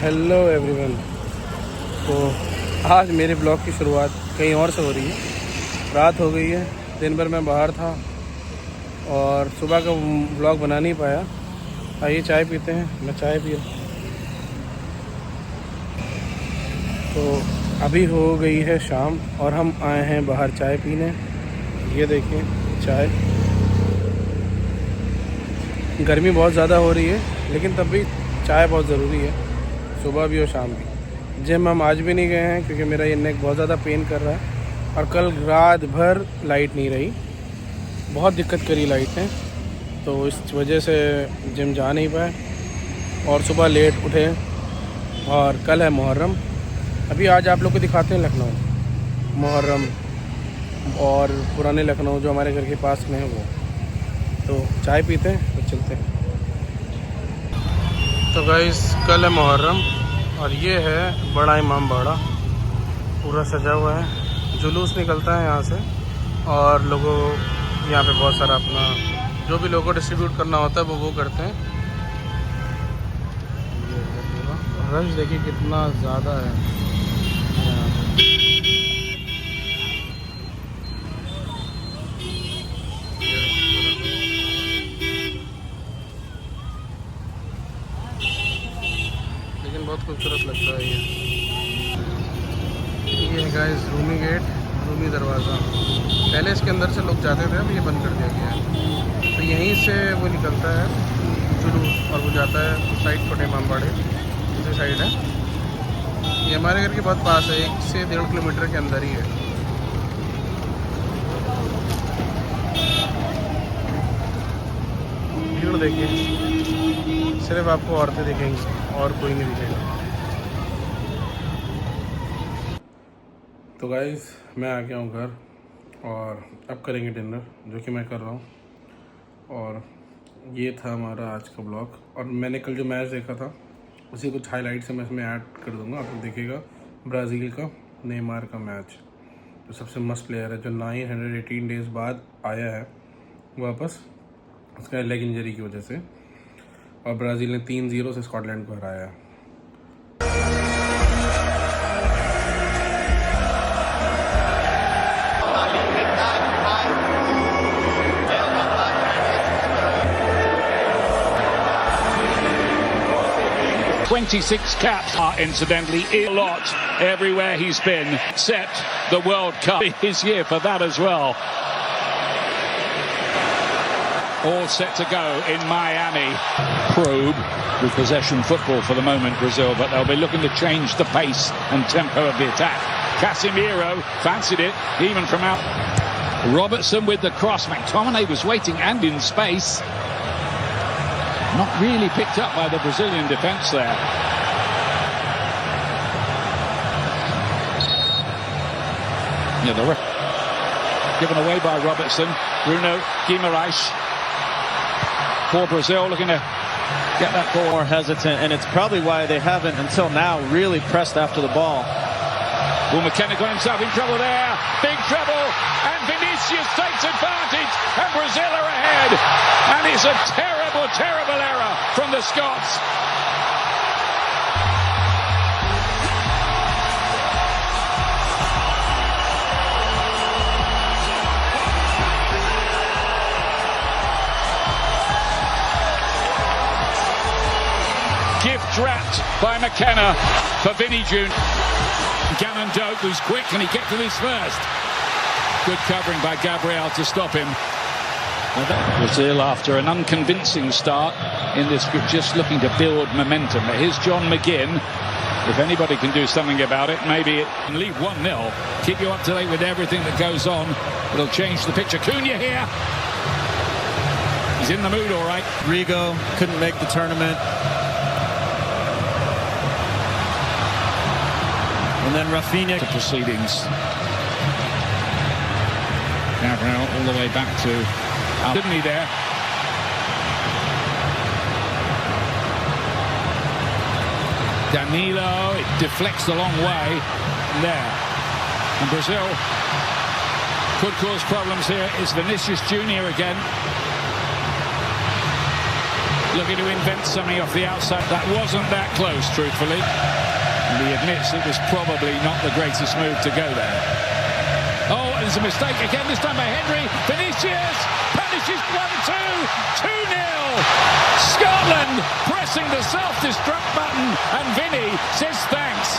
Hello everyone. तो आज मेरे ब्लॉग की शुरुआत कहीं और से हो रही है। रात हो गई है, दिन भर मैं बाहर था और सुबह का ब्लॉग बना नहीं पाया। आइए चाय पीते हैं, मैं चाय पी रहा। तो अभी हो गई है शाम और हम आए हैं बाहर चाय पीने। ये देखिए चाय। गर्मी बहुत ज़्यादा हो रही है लेकिन तब भी चाय बहुत ज़रूरी है, सुबह भी और शाम भी। जिम हम आज भी नहीं गए हैं क्योंकि मेरा ये नेक बहुत ज़्यादा पेन कर रहा है और कल रात भर लाइट नहीं रही, बहुत दिक्कत करी लाइट ने, तो इस वजह से जिम जा नहीं पाए और सुबह लेट उठे। और कल है मुहर्रम। अभी आज आप लोग को दिखाते हैं लखनऊ मुहर्रम और पुराने लखनऊ जो हमारे घर के पास में है वो। तो चाय पीते हैं तो चलते हैं। तो गाइस कल है मुहर्रम और ये है बड़ा इमाम बाड़ा, पूरा सजा हुआ है। जुलूस निकलता है यहाँ से और लोगों यहाँ पे बहुत सारा अपना जो भी लोगों को डिस्ट्रीब्यूट करना होता है वो करते हैं। रश देखिए कितना ज़्यादा है। लेकिन बहुत खूबसूरत लगता है ये है गाइस रूमी गेट, रूमी दरवाज़ा। पहले इसके अंदर से लोग जाते थे, अब ये बंद कर दिया गया है। तो यहीं से वो निकलता है जुलूस और वो जाता है साइड छोटे इमाम बाड़े, दूसरी साइड है। ये हमारे घर के बहुत पास है, 1 से 1.5 किलोमीटर के अंदर ही है। भीड़ देखिए, सिर्फ आपको औरतें दिखेंगी और कोई नहीं दिखेगा। तो गाइस मैं आ गया हूँ घर और अब करेंगे डिनर, जो कि मैं कर रहा हूँ। और ये था हमारा आज का ब्लॉग। और मैंने कल जो मैच देखा था उसी कुछ हाइलाइट्स मैं इसमें ऐड कर दूँगा, आप लोग देखिएगा। ब्राज़ील का नेमार का मैच, जो सबसे मस्त प्लेयर है, जो 918 डेज़ बाद आया है वापस उसका लेग इंजरी की वजह से। और ब्राज़ील ने 3-0 से स्कॉटलैंड को हराया है। 26 caps incidentally a lot everywhere he's been, except the World Cup is here for that as well. All set to go in Miami. Probe with possession football for the moment, Brazil, but they'll be looking to change the pace and tempo of the attack. Casemiro fancied it, even from out. Robertson with the cross. McTominay was waiting and in space. Not really picked up by the Brazilian defence there. Yeah, the given away by Robertson. Bruno Guimaraes for Brazil, looking to get that ball. More hesitant, and it's probably why they haven't until now really pressed after the ball. Well, McKenna got himself in trouble there. Big trouble, and Vinicius takes advantage, and Brazil are ahead. And it's a terrible, terrible error from the Scots. Gift wrapped by McKenna for Vinny Jr. Gannon Dope, who's quick, and he kicked to his first. Good covering by Gabriel to stop him. Brazil, after an unconvincing start in this group, just looking to build momentum. But here's John McGinn. If anybody can do something about it, maybe it can leave 1-0. Keep you up to date with everything that goes on. It'll change the picture. Cunha here. He's in the mood, all right. Rigo couldn't make the tournament. And then Rafinha. The proceedings. Gabriel all the way back to didn't he there? Danilo, it deflects the long way there. And Brazil could cause problems here. It's Vinicius Jr. again. looking to invent something off the outside. That wasn't that close, truthfully. And he admits it was probably not the greatest move to go there. Oh, and there's a mistake again, this time by Henry. Vinicius punishes 1-2, 2-0. Scotland pressing the self-destruct button, and Vinny says thanks.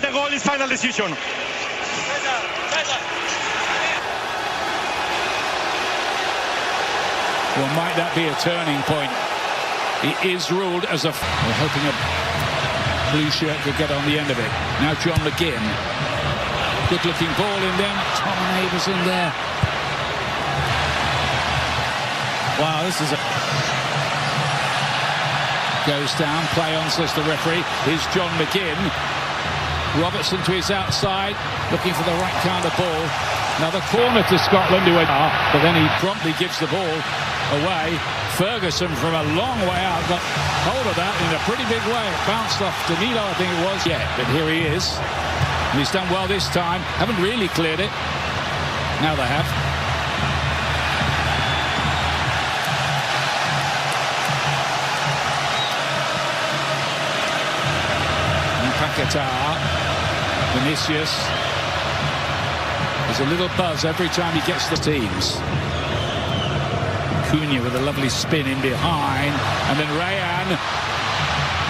The goal is final decision. Well, might that be a turning point? He is ruled as a... We're hoping a blue shirt could get on the end of it. Now John McGinn. Good-looking ball in there. McTominay was in there. Wow, this is a... Goes down, play on, says the referee. Here's John McGinn. Robertson to his outside, looking for the right kind of ball. Another corner to Scotland, but then he promptly gives the ball away. Ferguson from a long way out got hold of that in a pretty big way. It bounced off Danilo, I think it was. Yeah, but here he is. And he's done well this time. Haven't really cleared it. Now they have. And Paquetá, Vinicius. There's a little buzz every time he gets the teams. Cunha with a lovely spin in behind, and then Rayan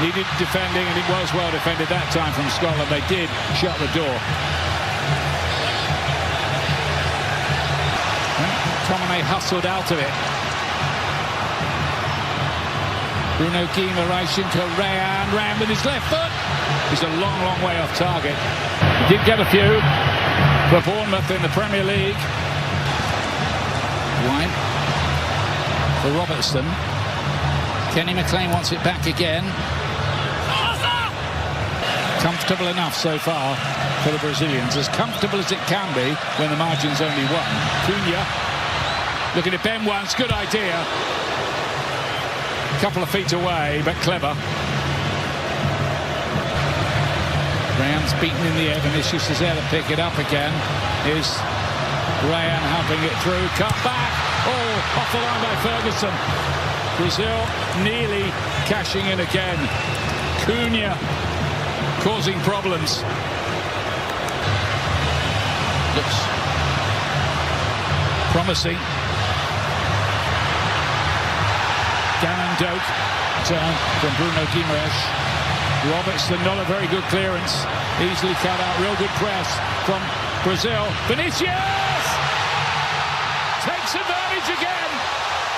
needed defending, and it was well defended that time from Scotland. They did shut the door. McTominay hustled out of it. Bruno Guimaraes into Rayan. Rayan with his left foot. He's a long, long way off target. He did get a few for Bournemouth in the Premier League. Wide for Robertson. Kenny McLean wants it back again. Comfortable enough so far for the Brazilians. As comfortable as it can be when the margin's only one. Cunha looking at Ben once. Good idea. A couple of feet away, but clever. Rayan's beaten in the air. Vinicius is there to pick it up again. Is Rayan helping it through. Cut back. Oh, off the line by Ferguson. Brazil nearly cashing in again. Cunha causing problems. Looks promising. Gannon Doak from Bruno Guimaraes. Robertson, not a very good clearance. Easily cut out. Real good press from Brazil. Vinicius takes advantage again.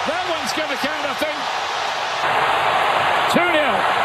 That one's going to count, I think. 2-0.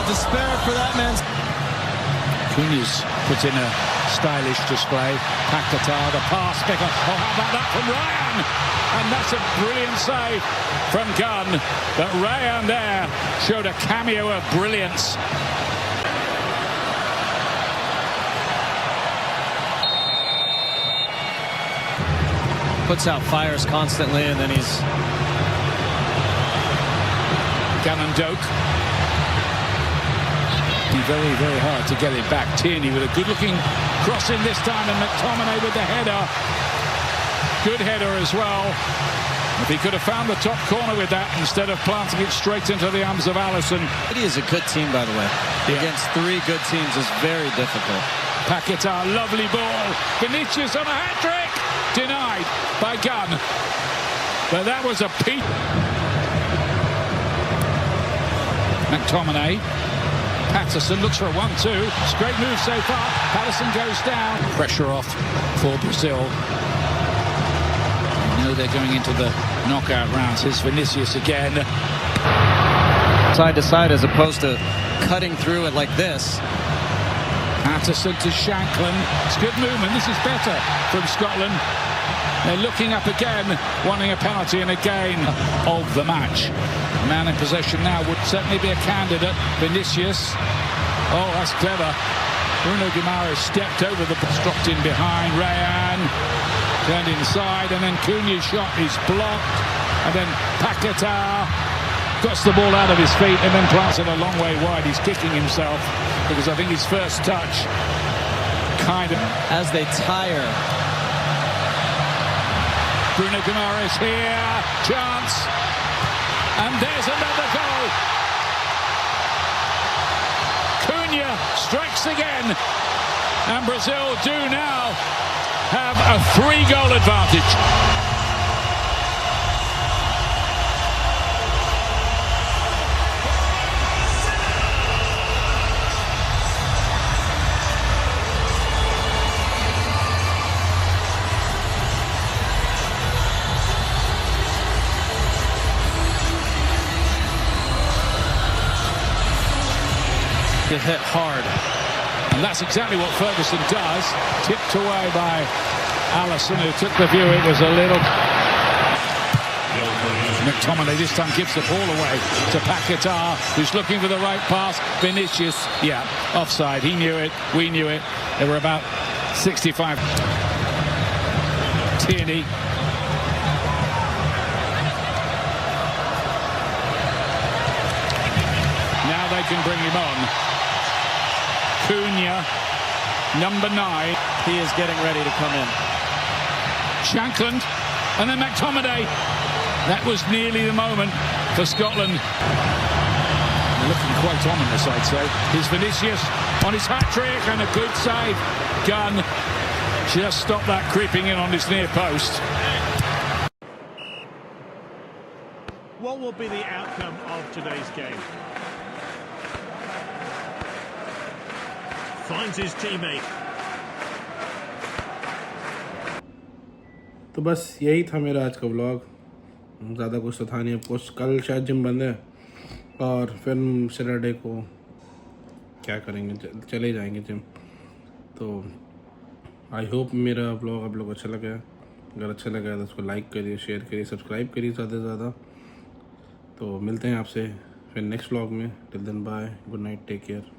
Despair for that man. Cunha's put in a stylish display. Paquetá, the pass, pick up. Oh, how about that from Rayan? And that's a brilliant save from Gunn. But Rayan there showed a cameo of brilliance. Puts out fires constantly, and then he's... Gannon Doak. Very, very hard to get it back. Tierney with a good-looking cross in this time, and McTominay with the header. Good header as well. If he could have found the top corner with that instead of planting it straight into the arms of Alisson. It is a good team, by the way. Yeah. Against three good teams is very difficult. Paquetá, lovely ball. Vinicius on a hat-trick. Denied by Gunn. But that was a peak. McTominay. Patterson looks for a 1-2. Great move so far. Patterson goes down. Pressure off for Brazil. You know they're going into the knockout rounds. Here's Vinicius again. Side to side as opposed to cutting through it like this. Patterson to Shankland. It's good movement. This is better from Scotland. They're looking up again, wanting a penalty and a gain of the match. Man in possession now would certainly be a candidate. Vinicius. Oh, that's clever. Bruno Guimaraes stepped over the dropped in behind. Rayan turned inside, and then Cunha's shot is blocked. And then Paquetá gets the ball out of his feet and then plants it a long way wide. He's kicking himself because I think his first touch kind of... As they tire. Bruno Guimaraes here, chance, and there's another goal. Cunha strikes again, and Brazil do now have a 3-goal advantage. Get hit hard. And that's exactly what Ferguson does. Tipped away by Allison, who took the view it was a little... McTominay this time gives the ball away to Paquetá, who's looking for the right pass. Vinicius, yeah, offside. He knew it, we knew it. There were about 65. Tierney. Now they can bring him on. Cunha, number 9. He is getting ready to come in. Shankland, and then McTominay. That was nearly the moment for Scotland. Looking quite ominous, I'd say. Here's Vinicius on his hat-trick, and a good save. Gunn just stopped that creeping in on his near post. What will be the outcome of today's game? Finds his teammate. तो बस यही था मेरा आज का vlog. ज़्यादा कुछ तो था नहीं। अब कुछ कल शायद जिम बंद है और फिर सैटरडे को क्या करेंगे, चले जाएंगे जिम। तो आई होप मेरा व्लॉग आप लोग अच्छा लगा। अगर अच्छा लगा तो उसको लाइक करिए, शेयर करिए, सब्सक्राइब करिए ज़्यादा से ज़्यादा। तो मिलते हैं आपसे फिर नेक्स्ट व्लॉग में। Till then bye, good night, take care.